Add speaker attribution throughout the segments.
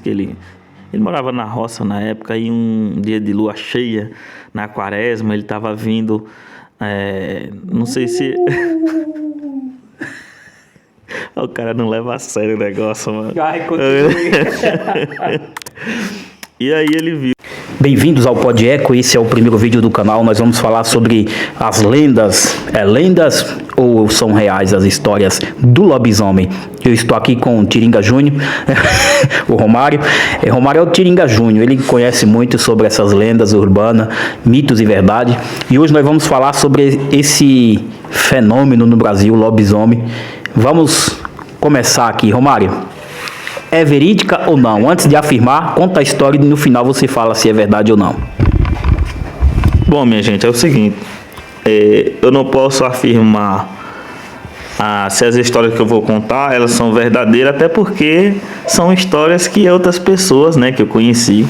Speaker 1: que ele morava na roça na época, e um dia de lua cheia, na quaresma, ele estava vindo, não sei se... O cara não leva a sério o negócio, mano.
Speaker 2: Ai, continue.
Speaker 1: E aí ele viu.
Speaker 2: Bem-vindos ao Pod Eco, esse é o primeiro vídeo do canal. Nós vamos falar sobre as lendas. Lendas ou são reais as histórias do lobisomem? Eu estou aqui com o Tiringa Júnior, o Romário. Romário é o Tiringa Júnior, ele conhece muito sobre essas lendas urbanas, mitos e verdade. E hoje nós vamos falar sobre esse fenômeno no Brasil, lobisomem. Vamos começar aqui, Romário. É verídica ou não? Antes de afirmar, conta a história e no final você fala se é verdade ou não.
Speaker 1: Bom, minha gente, é o seguinte. Eu não posso afirmar se as histórias que eu vou contar, elas são verdadeiras, até porque são histórias que outras pessoas, né, que eu conheci,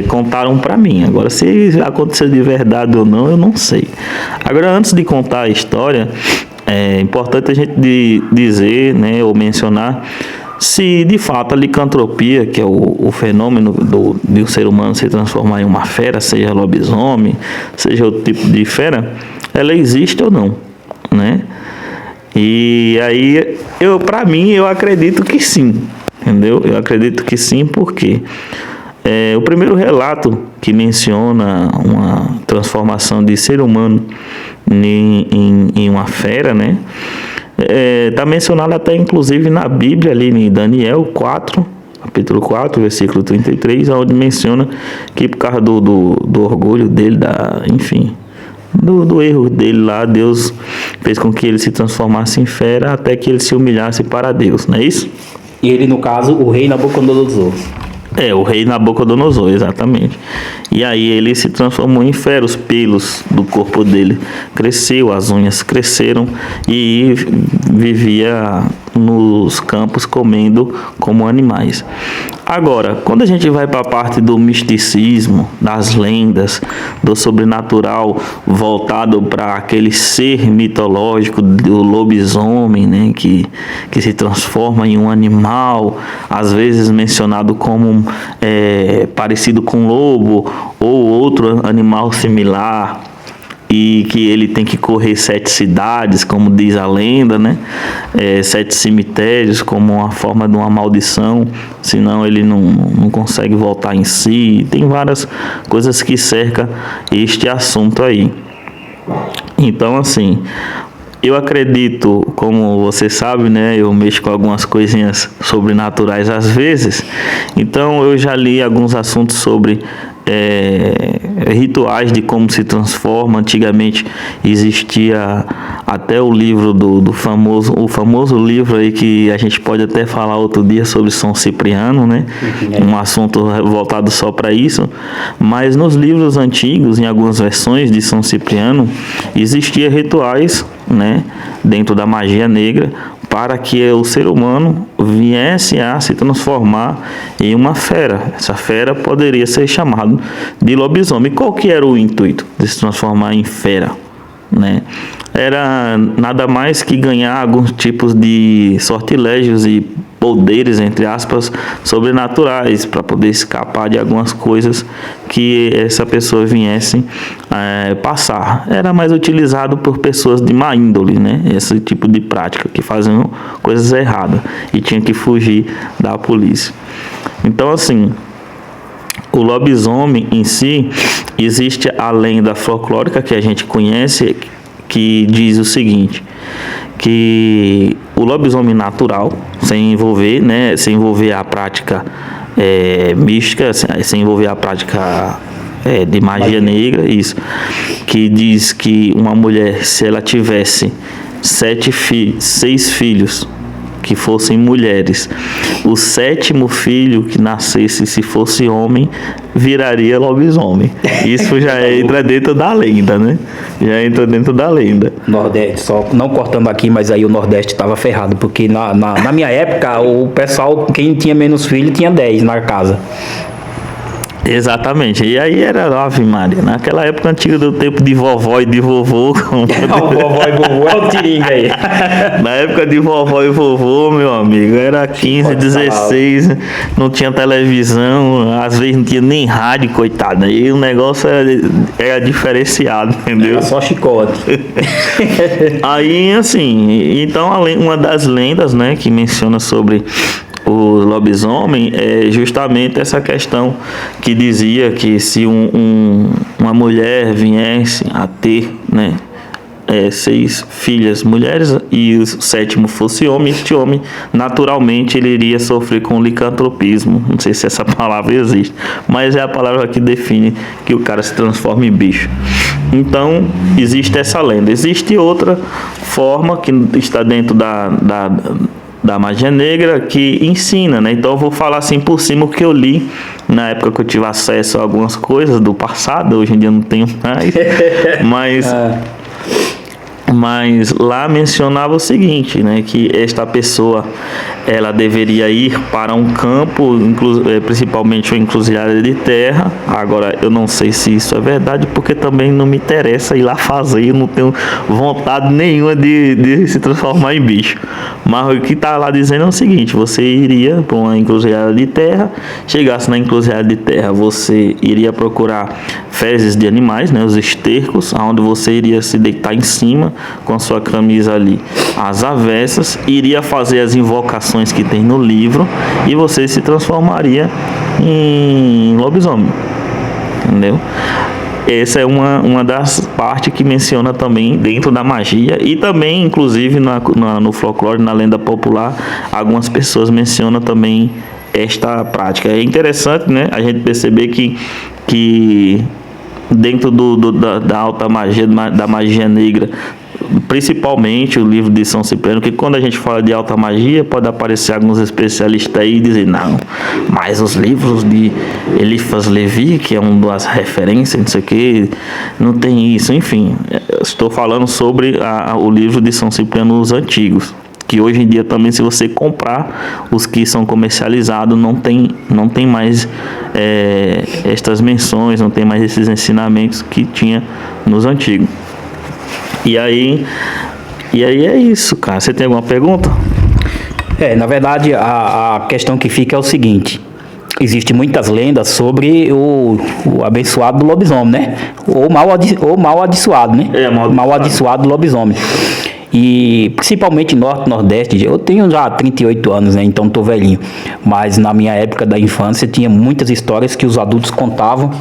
Speaker 1: contaram pra mim. Agora, se aconteceu de verdade ou não, eu não sei. Agora, antes de contar a história, é importante a gente dizer, né, ou mencionar se de fato a licantropia, que é o fenômeno de um ser humano se transformar em uma fera, seja lobisomem, seja outro tipo de fera, ela existe ou não, né? E aí, pra mim, eu acredito que sim, entendeu? Eu acredito que sim, porque o primeiro relato que menciona uma transformação de ser humano em uma fera, né? Está mencionado até inclusive na Bíblia, ali em Daniel 4, capítulo 4, versículo 33, onde menciona que por causa do orgulho dele, enfim, do erro dele lá, Deus fez com que ele se transformasse em fera até que ele se humilhasse para Deus, não é isso?
Speaker 2: E ele, no caso, o rei Nabucodonosor.
Speaker 1: O rei Nabucodonosor, exatamente. E aí ele se transformou em fera, os pelos do corpo dele cresceu, as unhas cresceram e vivia nos campos comendo como animais. Agora, quando a gente vai para a parte do misticismo, das lendas, do sobrenatural, voltado para aquele ser mitológico do lobisomem, né, que se transforma em um animal, às vezes mencionado como parecido com um lobo ou outro animal similar, e que ele tem que correr 7 cidades, como diz a lenda, né? 7 cemitérios, como uma forma de uma maldição, senão ele não consegue voltar em si. Tem várias coisas que cercam este assunto aí. Então, assim, eu acredito, como você sabe, né? Eu mexo com algumas coisinhas sobrenaturais às vezes. Então, eu já li alguns assuntos sobre rituais de como se transforma. Antigamente existia até o livro o famoso livro aí que a gente pode até falar outro dia sobre São Cipriano, né? Um assunto voltado só para isso. Mas nos livros antigos, em algumas versões de São Cipriano, existia rituais, né, dentro da magia negra, para que o ser humano viesse a se transformar em uma fera. Essa fera poderia ser chamada de lobisomem. Qual que era o intuito de se transformar em fera, né? Era nada mais que ganhar alguns tipos de sortilégios e poderes, entre aspas, sobrenaturais, para poder escapar de algumas coisas que essa pessoa viesse passar. Era mais utilizado por pessoas de má índole, né? Esse tipo de prática, que faziam coisas erradas e tinha que fugir da polícia. Então, assim, o lobisomem em si, existe a lenda folclórica que a gente conhece, que diz o seguinte, que o lobisomem natural, sem envolver a prática mística, sem envolver a prática de magia negra, isso, que diz que uma mulher, se ela tivesse 6 filhos que fossem mulheres, o 7º filho que nascesse, se fosse homem, viraria lobisomem. Isso já entra dentro da lenda, né? Já entra dentro da lenda.
Speaker 2: Nordeste, só não cortando aqui, mas aí o Nordeste estava ferrado, porque na minha época, o pessoal, quem tinha menos filho, tinha 10 na casa.
Speaker 1: Exatamente. E aí era Ave Maria. Naquela época antiga do tempo de vovó e de vovô.
Speaker 2: O vovó e vovô é o Tiringa aí.
Speaker 1: Na época de vovó e vovô, meu amigo, era 15, 16, não tinha televisão, às vezes não tinha nem rádio, coitado. Aí o negócio era diferenciado, entendeu?
Speaker 2: Era só chicote.
Speaker 1: Aí, assim, então uma das lendas, né, que menciona sobre o lobisomem é justamente essa questão que dizia que se uma mulher viesse a ter, né, 6 filhas mulheres e o 7º fosse homem, este homem naturalmente ele iria sofrer com licantropismo. Não sei se essa palavra existe, mas é a palavra que define que o cara se transforma em bicho. Então existe essa lenda. Existe outra forma que está dentro da magia negra que ensina, né? Então eu vou falar assim por cima o que eu li na época que eu tive acesso a algumas coisas do passado. Hoje em dia não tenho mais, mas lá mencionava o seguinte, né, que esta pessoa ela deveria ir para um campo, principalmente uma encruzilhada de terra. Agora eu não sei se isso é verdade, porque também não me interessa ir lá fazer, eu não tenho vontade nenhuma de se transformar em bicho. Mas o que está lá dizendo é o seguinte: você iria para uma encruzilhada de terra, chegasse na encruzilhada de terra, você iria procurar fezes de animais, né, os estercos, onde você iria se deitar em cima com a sua camisa ali às avessas, iria fazer as invocações que tem no livro e você se transformaria em lobisomem, entendeu? Essa é uma das partes que menciona também dentro da magia e também, inclusive, no folclore, na lenda popular, algumas pessoas mencionam também esta prática. É interessante, né, a gente perceber que dentro da alta magia, da magia negra, principalmente o livro de São Cipriano, que quando a gente fala de alta magia, pode aparecer alguns especialistas aí e dizer, não, mas os livros de Eliphas Levi, que é uma das referências, não sei o que, não tem isso. Enfim, estou falando sobre o livro de São Cipriano, os antigos, que hoje em dia também, se você comprar os que são comercializados, não tem mais estas menções, não tem mais esses ensinamentos que tinha nos antigos. E aí é isso, cara. Você tem alguma pergunta?
Speaker 2: Na verdade, a questão que fica é o seguinte: existem muitas lendas sobre o abençoado do lobisomem, né? Ou mal abençoado, né? Mal abençoado do lobisomem. E principalmente Norte e Nordeste, eu tenho já 38 anos, né? Então tô velhinho. Mas na minha época da infância tinha muitas histórias que os adultos contavam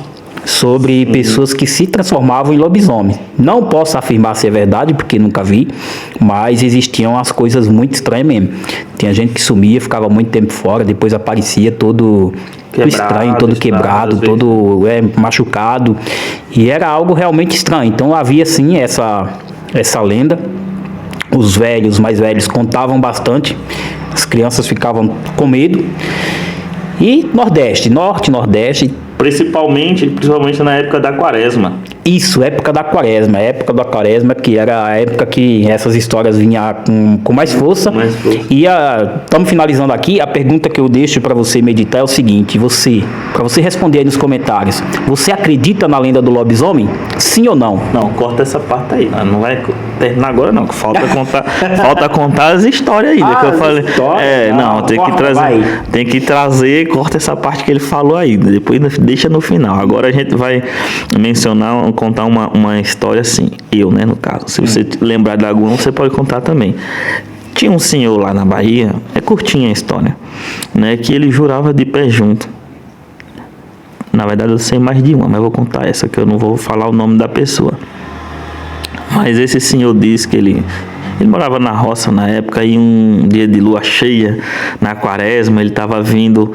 Speaker 2: sobre pessoas que se transformavam em lobisomem. Não posso afirmar se é verdade, porque nunca vi, mas existiam as coisas muito estranhas mesmo. Tinha gente que sumia, ficava muito tempo fora, depois aparecia todo estranho, todo quebrado, todo machucado, e era algo realmente estranho. Então havia sim essa lenda. Os mais velhos contavam bastante, as crianças ficavam com medo. E Norte, Nordeste,
Speaker 1: principalmente na época da Quaresma.
Speaker 2: Isso, época da Quaresma, que era a época que essas histórias vinham com mais força. E estamos finalizando aqui. A pergunta que eu deixo para você meditar é o seguinte: para você responder aí nos comentários, você acredita na lenda do lobisomem? Sim ou não?
Speaker 1: Não, corta essa parte aí. Não vai terminar agora não, que falta contar as histórias aí, que eu falei. Tem que trazer, corta essa parte que ele falou aí, depois deixa no final. Agora a gente vai contar uma história assim, né, no caso. Se você lembrar de alguma, você pode contar também. Tinha um senhor lá na Bahia, é curtinha a história, né, que ele jurava de pé junto. Na verdade eu sei mais de uma, mas eu vou contar essa, que eu não vou falar o nome da pessoa. Mas esse senhor disse que ele morava na roça na época, e um dia de lua cheia, na Quaresma, ele estava vindo,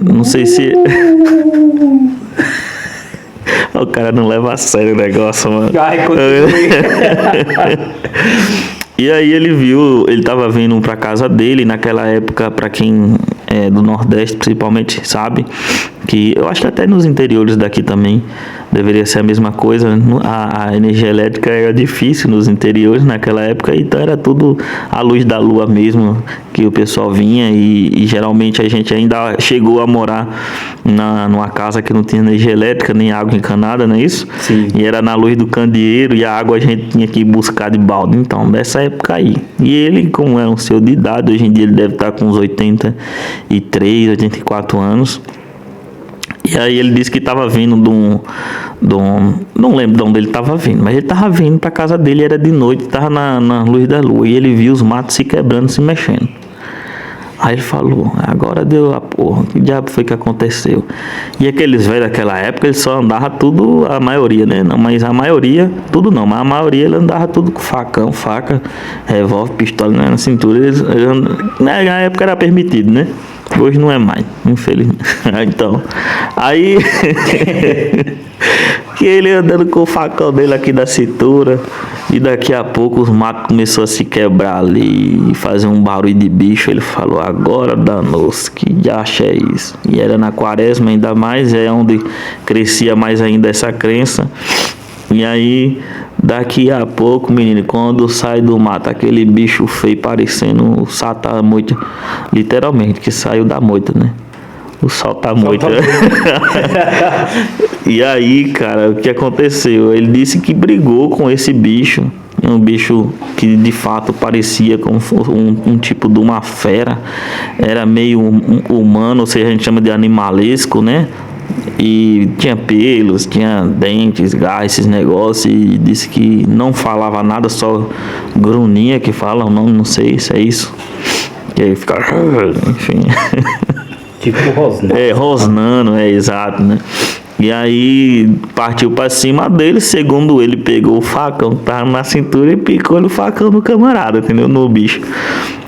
Speaker 1: não sei se... O cara não leva a sério o negócio, mano. E aí ele estava vindo para casa dele. Naquela época, para quem do Nordeste principalmente sabe que, eu acho que até nos interiores daqui também deveria ser a mesma coisa. A energia elétrica era difícil nos interiores naquela época, então era tudo à luz da lua mesmo que o pessoal vinha, e geralmente a gente ainda chegou a morar numa casa que não tinha energia elétrica nem água encanada, não é isso?
Speaker 2: Sim.
Speaker 1: E era na luz do candeeiro, e a água a gente tinha que ir buscar de balde. Então, dessa época aí. E ele, como é um senhor de idade, hoje em dia ele deve estar com uns 83, 84 anos. E aí ele disse que estava vindo não lembro de onde ele estava vindo, mas ele estava vindo para casa dele, era de noite, estava na luz da lua, e ele viu os matos se quebrando, se mexendo. Aí ele falou, agora deu a porra, que diabo foi que aconteceu? E aqueles velhos daquela época, eles só andavam tudo, a maioria, né? Não, mas a maioria, tudo não, mas a maioria ele andava tudo com facão, faca, revólver, pistola, né, na cintura. Na época era permitido, né? Hoje não é mais, infelizmente. Então, aí que ele andando com o facão dele aqui da cintura, e daqui a pouco os matos começou a se quebrar ali e fazer um barulho de bicho. Ele falou, agora danou-se, que diacho é isso? E era na quaresma ainda mais, é onde crescia mais ainda essa crença. E aí, daqui a pouco, menino, quando sai do mato aquele bicho feio parecendo o Satã moita, literalmente, que saiu da moita, né? O Satã moita. E aí, cara, o que aconteceu? Ele disse que brigou com esse bicho, um bicho que de fato parecia como um tipo de uma fera, era meio humano, ou seja, a gente chama de animalesco, né? E tinha pelos, tinha dentes, garras, esses negócios, e disse que não falava nada, só grunhia que fala, não sei se é isso, que aí fica, enfim.
Speaker 2: Tipo rosnando.
Speaker 1: Rosnando, exato, né? E aí partiu pra cima dele, segundo ele, pegou o facão que tava na cintura e picou o facão no camarada, entendeu? No bicho.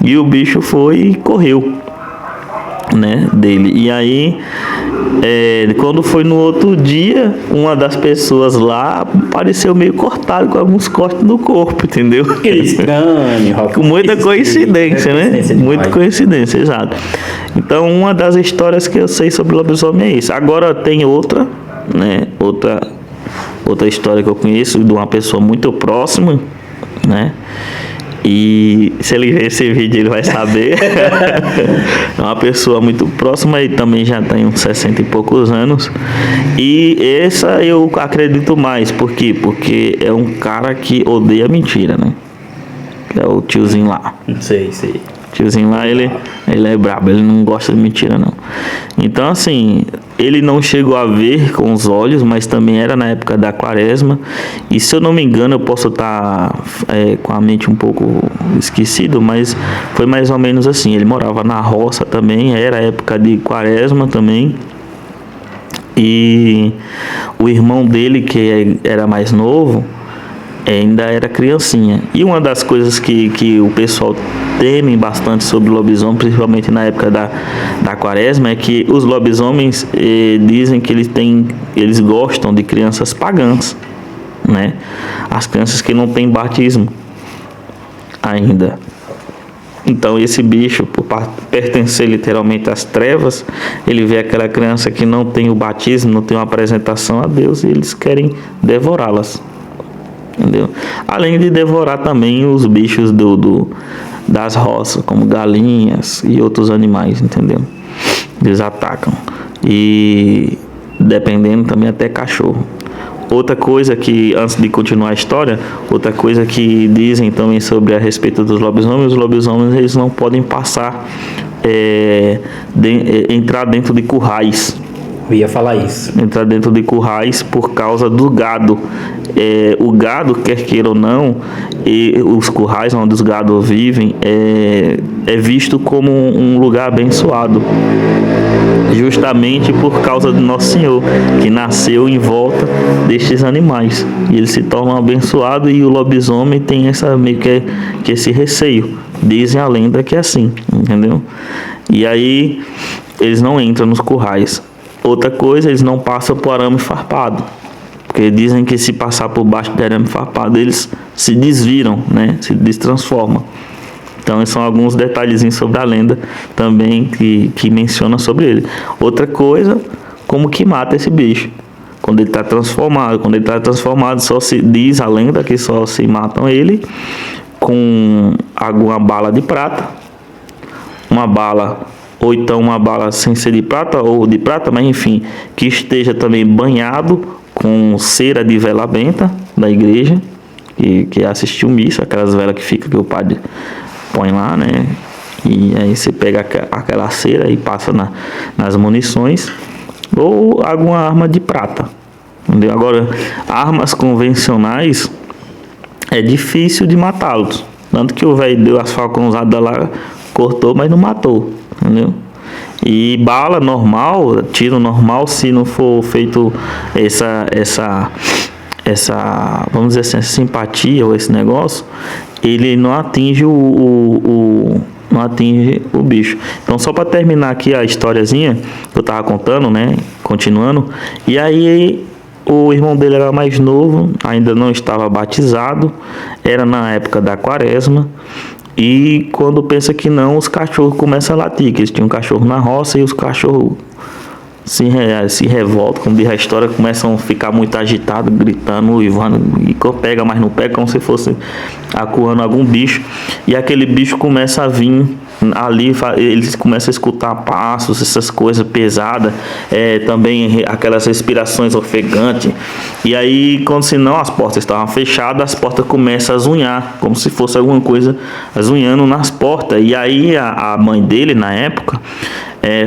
Speaker 1: E o bicho foi e correu, né, dele. E aí, quando foi no outro dia, uma das pessoas lá pareceu meio cortado, com alguns cortes no corpo, entendeu?
Speaker 2: Que estranho.
Speaker 1: Com muita coincidência, né? Muita coincidência, exato. Então, uma das histórias que eu sei sobre lobisomem é isso. Agora tem outra, né? Outra história que eu conheço de uma pessoa muito próxima, né? E se ele ver esse vídeo ele vai saber. É uma pessoa muito próxima e também já tem uns 60 e poucos anos. E essa eu acredito mais. Por quê? Porque é um cara que odeia mentira, né? É o tiozinho lá.
Speaker 2: Sei.
Speaker 1: Tiozinho lá, ele é brabo, ele não gosta de mentira, não. Então, assim, ele não chegou a ver com os olhos, mas também era na época da quaresma. E se eu não me engano, eu posso estar com a mente um pouco esquecido, mas foi mais ou menos assim. Ele morava na roça também, era época de quaresma também. E o irmão dele, que era mais novo, ainda era criancinha. E uma das coisas que o pessoal teme bastante sobre o lobisomem, principalmente na época da quaresma, é que os lobisomens dizem que eles gostam de crianças pagãs, né? As crianças que não têm batismo ainda. Então esse bicho, por pertencer literalmente às trevas, ele vê aquela criança que não tem o batismo, não tem uma apresentação a Deus, e eles querem devorá-las. Entendeu? Além de devorar também os bichos das roças, como galinhas e outros animais, entendeu? Eles atacam. E dependendo também até cachorro. Outra coisa que, antes de continuar a história, outra coisa que dizem também sobre a respeito dos lobisomens, os lobisomens eles não podem passar, entrar dentro de currais.
Speaker 2: Eu ia falar isso.
Speaker 1: Entrar dentro de currais por causa do gado. O gado, quer queira ou não, e os currais onde os gados vivem é visto como um lugar abençoado, justamente por causa do Nosso Senhor, que nasceu em volta destes animais, e eles se tornam abençoados. E o lobisomem tem meio que esse receio. Dizem a lenda que é assim, entendeu? E aí eles não entram nos currais. Outra coisa, eles não passam por arame farpado, porque dizem que se passar por baixo do arame farpado eles se desviram, né? Se destransformam. Então, são alguns detalhezinhos sobre a lenda também que menciona sobre ele. Outra coisa, como que mata esse bicho? Quando ele está transformado. Quando ele está transformado, só se diz a lenda que só se matam ele com alguma bala de prata, uma bala, ou então uma bala sem ser de prata ou de prata, mas enfim, que esteja também banhado com cera de vela benta da igreja, que assistiu missa, aquelas velas que fica que o padre põe lá, né? E aí você pega aquela cera e passa nas munições, ou alguma arma de prata, entendeu? Agora, armas convencionais é difícil de matá-los, tanto que o velho deu as falcãozadas lá, cortou, mas não matou, entendeu? E bala normal, tiro normal, se não for feito essa vamos dizer assim, essa simpatia ou esse negócio, ele não atinge não atinge o bicho. Então, só para terminar aqui a historiazinha que eu tava contando, né, continuando, e aí o irmão dele era mais novo, ainda não estava batizado, era na época da quaresma. E quando pensa que não, os cachorros começam a latir, que eles tinham um cachorro na roça e os cachorros se revoltam, como diz a história, começam a ficar muito agitados, gritando, uivando, e pega, mas não pega, como se fosse acuando algum bicho. E aquele bicho começa a vir ali, eles começam a escutar passos, essas coisas pesadas, também aquelas respirações ofegantes. E aí, quando se não, as portas estavam fechadas, as portas começam a zunhar, como se fosse alguma coisa zunhando nas portas. E aí a mãe dele, na época,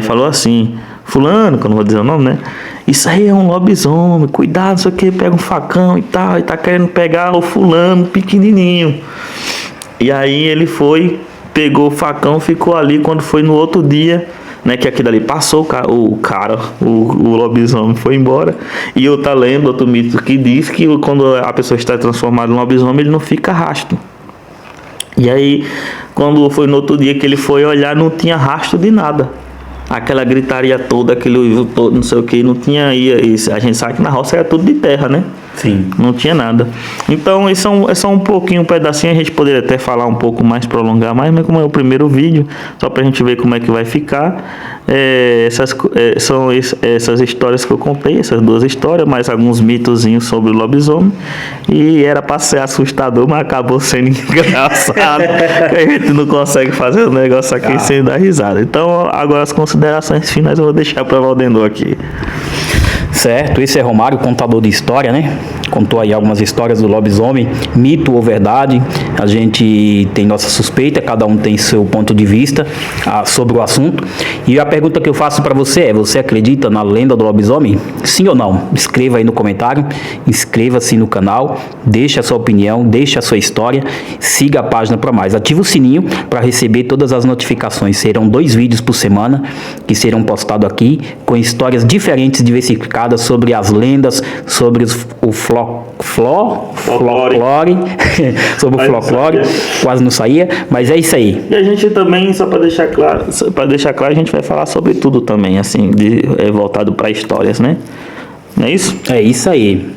Speaker 1: falou assim: fulano, que eu não vou dizer o nome, né? Isso aí é um lobisomem, cuidado, isso aqui, pega um facão e tal, e tá querendo pegar o fulano pequenininho. E aí ele foi, pegou o facão, ficou ali. Quando foi no outro dia, né, que aquilo ali passou, o lobisomem foi embora. E outra lenda, outro mito que diz que quando a pessoa está transformada em lobisomem, ele não fica rastro. E aí, quando foi no outro dia que ele foi olhar, não tinha rastro de nada. Aquela gritaria toda, aquele uivo todo, não sei o que, não tinha isso. A gente sabe que na roça era tudo de terra, né?
Speaker 2: Sim.
Speaker 1: Não tinha nada. Então, isso é só um pouquinho, um pedacinho. A gente poderia até falar um pouco mais, prolongar mais, mas como é o primeiro vídeo, só pra gente ver como é que vai ficar. São essas histórias que eu contei, essas duas histórias, mais alguns mitozinhos sobre o lobisomem. E era pra ser assustador, mas acabou sendo engraçado. A gente não consegue fazer o negócio aqui sem dar risada. Então, agora as considerações finais eu vou deixar pra Valdemar aqui.
Speaker 2: Certo, esse é Romário, contador de história, né? Contou aí algumas histórias do lobisomem, mito ou verdade. A gente tem nossa suspeita, cada um tem seu ponto de vista sobre o assunto. E a pergunta que eu faço para você é: você acredita na lenda do lobisomem? Sim ou não? Escreva aí no comentário, inscreva-se no canal, deixe a sua opinião, deixe a sua história, siga a página para mais. Ative o sininho para receber todas as notificações. Serão 2 vídeos por semana que serão postados aqui, com histórias diferentes, diversificadas, sobre as lendas, sobre o folclore, sobre o folclore, quase não saía, mas é isso aí.
Speaker 1: E a gente também, só para deixar claro, a gente vai falar sobre tudo também, assim, voltado para histórias, né? Não é isso?
Speaker 2: É isso aí.